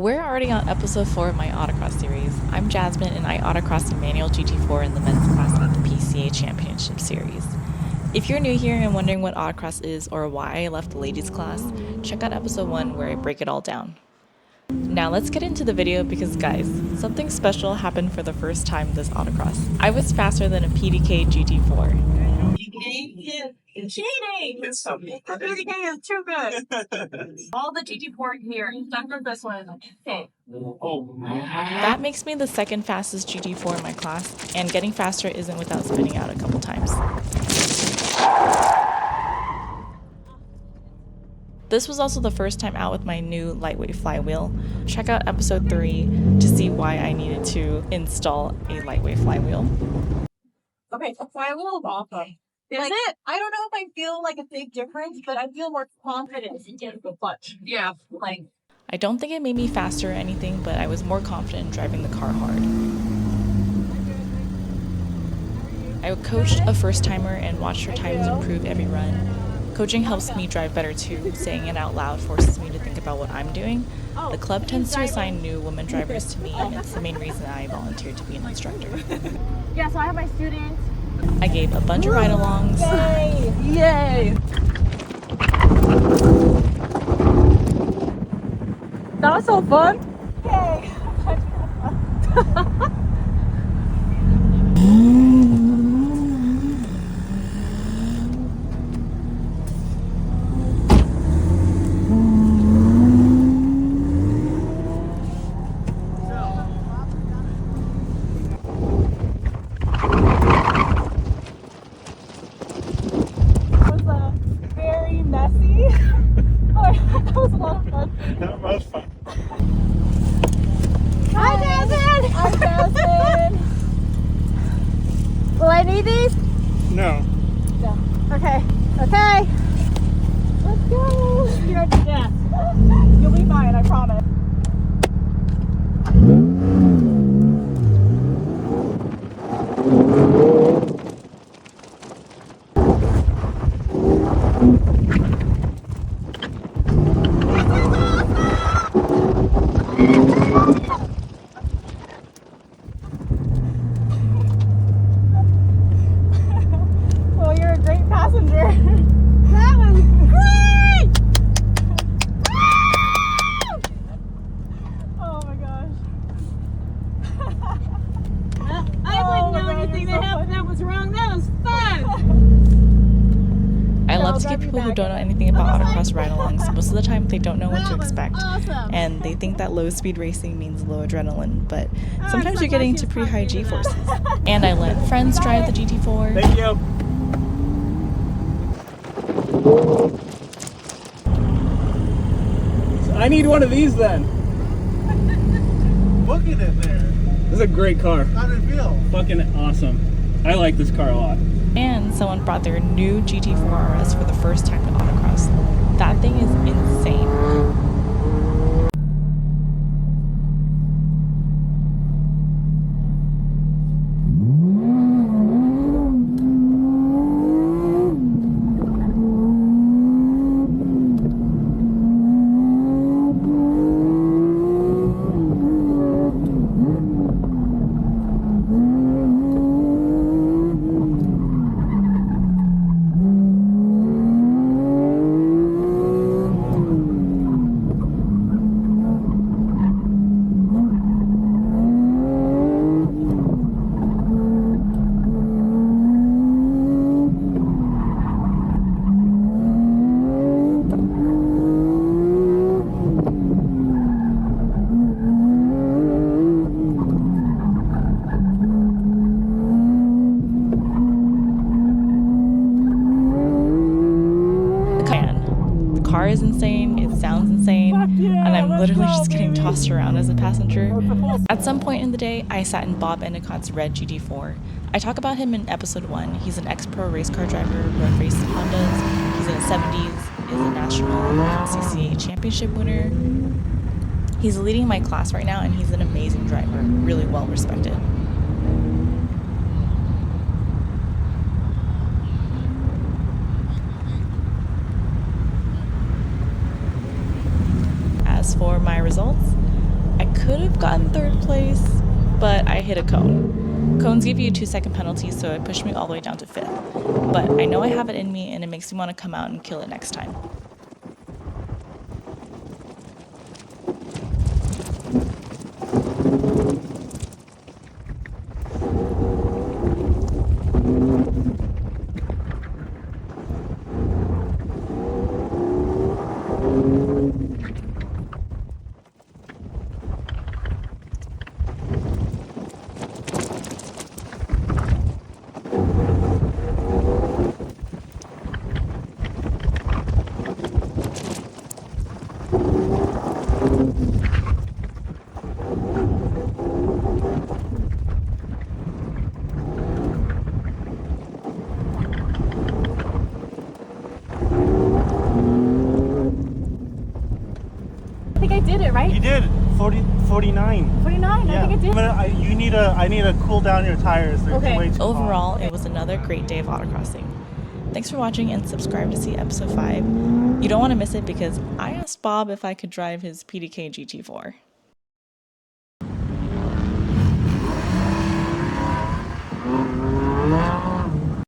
We're already on episode 4 of my Autocross series. I'm Jasmine and I autocrossed a manual GT4 in the men's class at the PCA Championship Series. If you're new here and wondering what Autocross is or why I left the ladies class, check out episode 1 where I break it all down. Now let's get into the video because guys, something special happened for the first time this Autocross. I was faster than a PDK GT4. Cheating! The PDK is too good. All the GT4 here, except for this one. Okay. That makes me the second fastest GT4 in my class, and getting faster isn't without spinning out a couple times. This was also the first time out with my new lightweight flywheel. Check out episode 3 to see why I needed to install a lightweight flywheel. Okay, the flywheel is awesome. Is it? I don't know if I feel like a big difference, but I feel more confident in the clutch. Yeah, I don't think it made me faster or anything, but I was more confident in driving the car hard. I coached a first-timer and watched her times improve every run. Coaching helps me drive better too. Saying it out loud forces me to think about what I'm doing. The club tends to assign new women drivers to me, and it's the main reason I volunteered to be an instructor. Yeah, so I have my students. I gave a bunch of ride-alongs. Yay! Yay! That was so fun! Yay! That was fun. Hi, Jasmine! Hi, Jasmine! Will I need these? No. No. Okay. Okay. Let's go. You're the best. You'll be fine, I promise. Well, you're a great passenger. That was great! Oh my gosh. I wouldn't know anything that happened that was wrong. That was fun! I love to give people who don't know anything about autocross ride-alongs. Most of the time they don't know what to expect, and they think that low speed racing means low adrenaline, but sometimes you're getting to pretty high G-forces. And I let friends drive the GT4. Thank you. I need one of these then. Look at it there. This is a great car. How did it feel? Fucking awesome. I like this car a lot. And someone brought their new GT4 RS for the first time to autocross. That thing is insane. The car is insane, it sounds insane, and I'm literally just getting tossed around as a passenger. At some point in the day, I sat in Bob Endicott's red GT4. I talk about him in episode 1. He's an ex-pro race car driver, road race Hondas, he's in his 70s, is a national PCA Championship winner. He's leading my class right now, and he's an amazing driver, really well respected. As for my results, I could have gotten 3rd place, but I hit a cone. Cones give you a 2-second penalty, so it pushed me all the way down to 5th. But I know I have it in me, and it makes me want to come out and kill it next time. I think I did it, right? You did 49. 49, Yeah. I think I did. I need to cool down your tires. They're Okay. way too hot. Overall, it was another great day of autocrossing. Thanks for watching and subscribe to see episode 5. You don't want to miss it because I asked Bob if I could drive his PDK GT4.